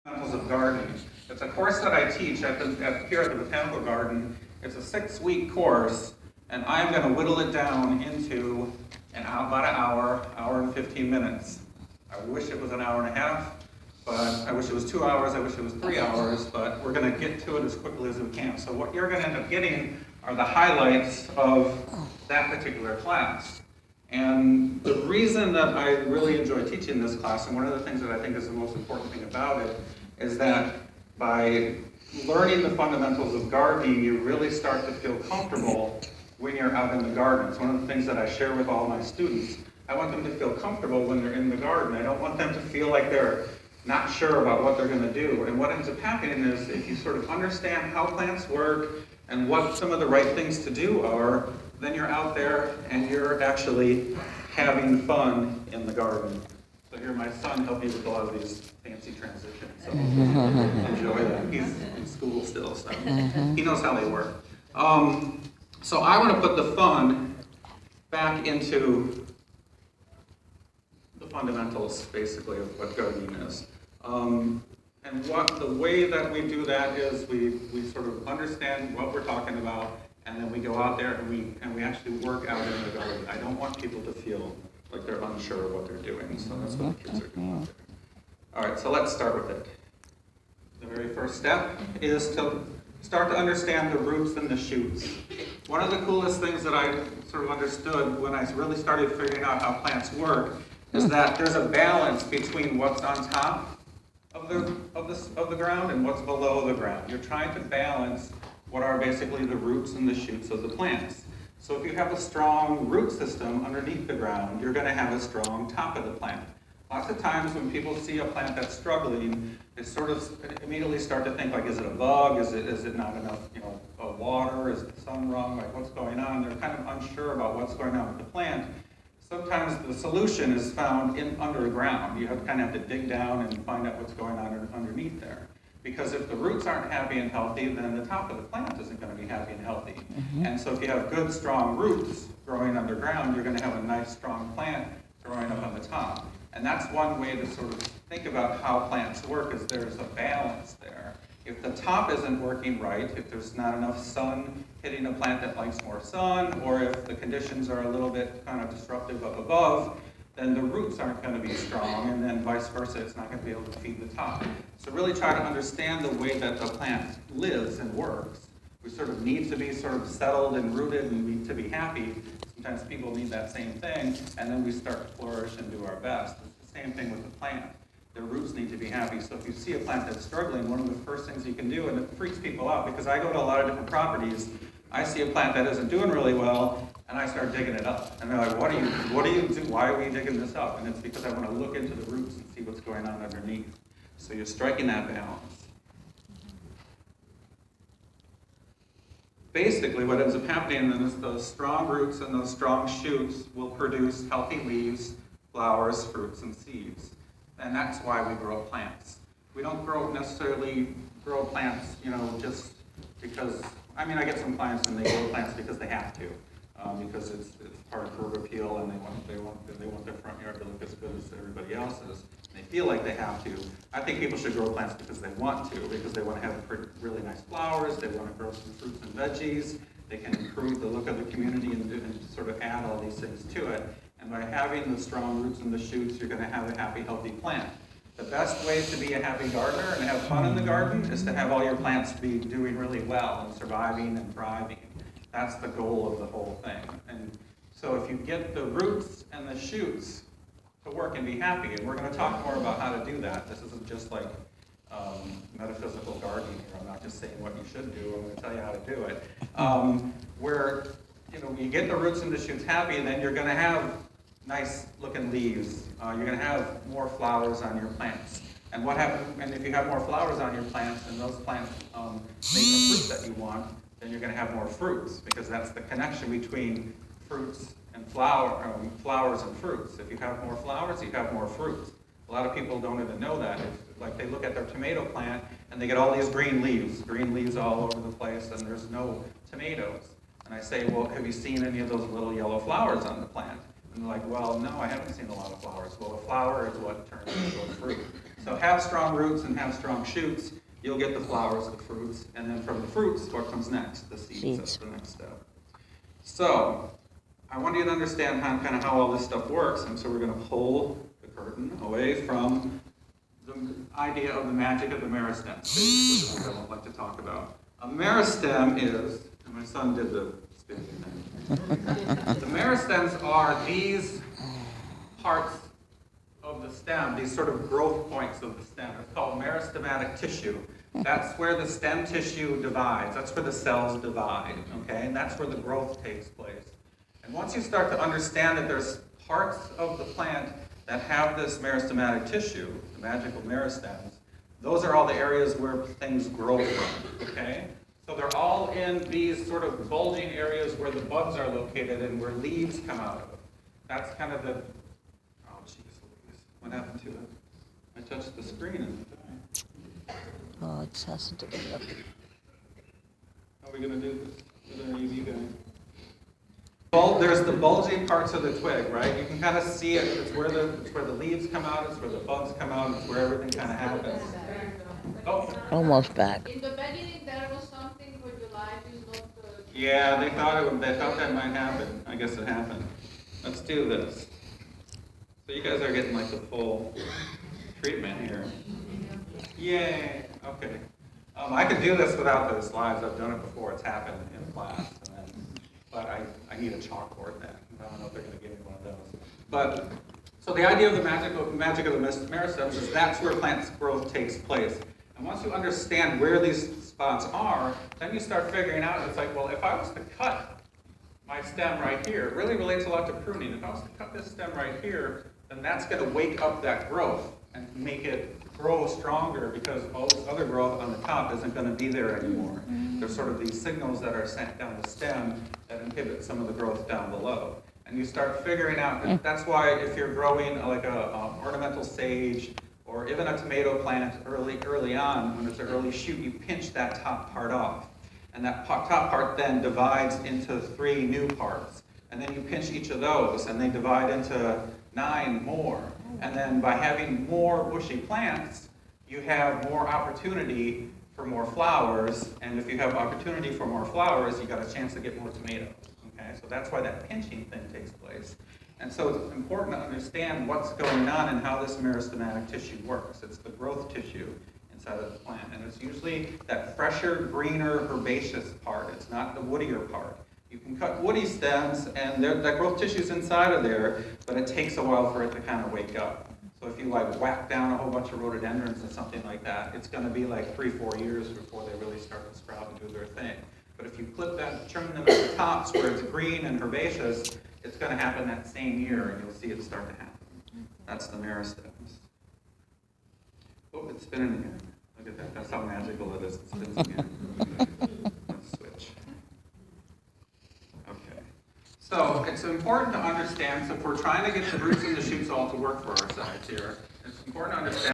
Fundamentals of Gardening. It's a course that I teach here at the Botanical Garden. It's a 6-week course, and I'm going to whittle it down into about an hour and 15 minutes. I wish it was an hour and a half, but I wish it was 2 hours, I wish it was 3 hours, but we're going to get to it as quickly as we can. So what you're going to end up getting are the highlights of that particular class. And the reason that I really enjoy teaching this class, and one of the things that I think is the most important thing about it, is that by learning the fundamentals of gardening, you really start to feel comfortable when you're out in the garden. It's one of the things that I share with all my students. I want them to feel comfortable when they're in the garden. I don't want them to feel like they're not sure about what they're going to do. And what ends up happening is if you sort of understand how plants work and what some of the right things to do are, then you're out there and you're actually having fun in the garden. So here my son helped me with a lot of these fancy transitions, so enjoy that. He's in school still, so he knows how they work. So I want to put the fun back into the fundamentals, basically, of what gardening is. And the way that we do that is we sort of understand what we're talking about, and then we go out there and we actually work out in the garden. I don't want people to feel like they're unsure of what they're doing, so that's what the kids are doing out there. All right, so let's start with it. The very first step is to start to understand the roots and the shoots. One of the coolest things that I sort of understood when I really started figuring out how plants work is that there's a balance between what's on top of the ground and what's below the ground. You're trying to balance what are basically the roots and the shoots of the plants. So if you have a strong root system underneath the ground, you're going to have a strong top of the plant. Lots of times when people see a plant that's struggling, they sort of immediately start to think like, is it a bug? Is it not enough, water? Is the sun wrong? Like, what's going on? They're kind of unsure about what's going on with the plant. Sometimes the solution is found under the ground. You kind of have to dig down and find out what's going on underneath there. Because if the roots aren't happy and healthy, then the top of the plant isn't going to be happy and healthy. And so if you have good, strong roots growing underground, you're going to have a nice, strong plant growing up on the top. And that's one way to sort of think about how plants work, is there's a balance there. If the top isn't working right, if there's not enough sun hitting a plant that likes more sun, or if the conditions are a little bit kind of disruptive up above, then the roots aren't going to be strong, and then vice versa, it's not going to be able to feed the top. So really try to understand the way that the plant lives and works. We sort of need to be sort of settled and rooted and need to be happy. Sometimes people need that same thing, and then we start to flourish and do our best. It's the same thing with the plant. The roots need to be happy. So if you see a plant that's struggling, one of the first things you can do, and it freaks people out because I go to a lot of different properties, I see a plant that isn't doing really well, and I start digging it up. And they're like, what do you do? Why are we digging this up? And it's because I want to look into the roots and see what's going on underneath. So you're striking that balance. Basically, what ends up happening is those strong roots and those strong shoots will produce healthy leaves, flowers, fruits, and seeds. And that's why we grow plants. We don't necessarily grow plants, just because, I get some clients and they grow plants because they have to, because it's part of curb appeal and they want their front yard to look as good as everybody else's. They feel like they have to. I think people should grow plants because they want to, because they want to have really nice flowers, they want to grow some fruits and veggies, they can improve the look of the community and sort of add all these things to it. And by having the strong roots and the shoots, you're going to have a happy, healthy plant. The best way to be a happy gardener and have fun in the garden is to have all your plants be doing really well and surviving and thriving. That's the goal of the whole thing. And so if you get the roots and the shoots to work and be happy, and we're going to talk more about how to do that. This isn't just like metaphysical gardening here. I'm not just saying what you should do. I'm going to tell you how to do it. Where you get the roots and the shoots happy, then you're going to have nice looking leaves. You're going to have more flowers on your plants. And what happens? And if you have more flowers on your plants, and those plants make the fruit that you want, then you're going to have more fruits, because that's the connection between fruits and flowers and fruits. If you have more flowers, you have more fruits. A lot of people don't even know that. They look at their tomato plant and they get all these green leaves all over the place, and there's no tomatoes. And I say, well, have you seen any of those little yellow flowers on the plant? And they're like, well, no, I haven't seen a lot of flowers. Well, a flower is what turns into a fruit. So have strong roots and have strong shoots, you'll get the flowers, the fruits, and then from the fruits, what comes next? The seeds. That's the next step. So I want you to understand kind of how all this stuff works, and so we're going to pull the curtain away from the idea of the magic of the meristem, which is what I don't like to talk about. A meristem is, and my son did the spinning thing. The meristems are these parts of the stem, these sort of growth points of the stem. It's called meristematic tissue. That's where the stem tissue divides. That's where the cells divide, okay? And that's where the growth takes place. And once you start to understand that there's parts of the plant that have this meristematic tissue, the magical meristems, those are all the areas where things grow from, okay? So they're all in these sort of bulging areas where the buds are located and where leaves come out of. That's kind of the, oh jeez Louise, what happened to it? I touched the screen and it died. Oh, it has to be up. How are we going to do this with our UV guy? Well, there's the bulging parts of the twig, right? You can kind of see it. It's where the leaves come out. It's where the buds come out. It's where everything kind of happens. Oh. Almost back. In the beginning, there was something for July is not good. Yeah, they thought that might happen. I guess it happened. Let's do this. So you guys are getting like the full treatment here. Yay. Okay. I could do this without the slides. I've done it before. It's happened in class. But I need a chalkboard then. I don't know if they're going to give me one of those. But, so the idea of the magic of the meristems is that's where plant growth takes place. And once you understand where these spots are, then you start figuring out, it's like, well, if I was to cut my stem right here, it really relates a lot to pruning. If I was to cut this stem right here, then that's going to wake up that growth and make it grow stronger because all this other growth on the top isn't going to be there anymore. There's sort of these signals that are sent down the stem that inhibit some of the growth down below. And you start figuring out, that's why if you're growing like a ornamental sage or even a tomato plant early on, when it's an early shoot, you pinch that top part off. And that top part then divides into 3 new parts. And then you pinch each of those and they divide into 9 more. And then by having more bushy plants, you have more opportunity for more flowers. And if you have opportunity for more flowers, you got a chance to get more tomatoes. Okay, so that's why that pinching thing takes place. And so it's important to understand what's going on and how this meristematic tissue works. It's the growth tissue inside of the plant. And it's usually that fresher, greener, herbaceous part. It's not the woodier part. You can cut woody stems, and that growth tissue's inside of there, but it takes a while for it to kind of wake up. So if you like whack down a whole bunch of rhododendrons and something like that, it's going to be like 3-4 years before they really start to sprout and do their thing. But if you clip that, trim them at the tops where it's green and herbaceous, it's going to happen that same year, and you'll see it start to happen. That's the meristems. Oh, it's spinning again. Look at that. That's how magical it is. It spins again. Let's switch. So it's important to understand, so if we're trying to get the roots and the shoots all to work for our sides here, it's important to understand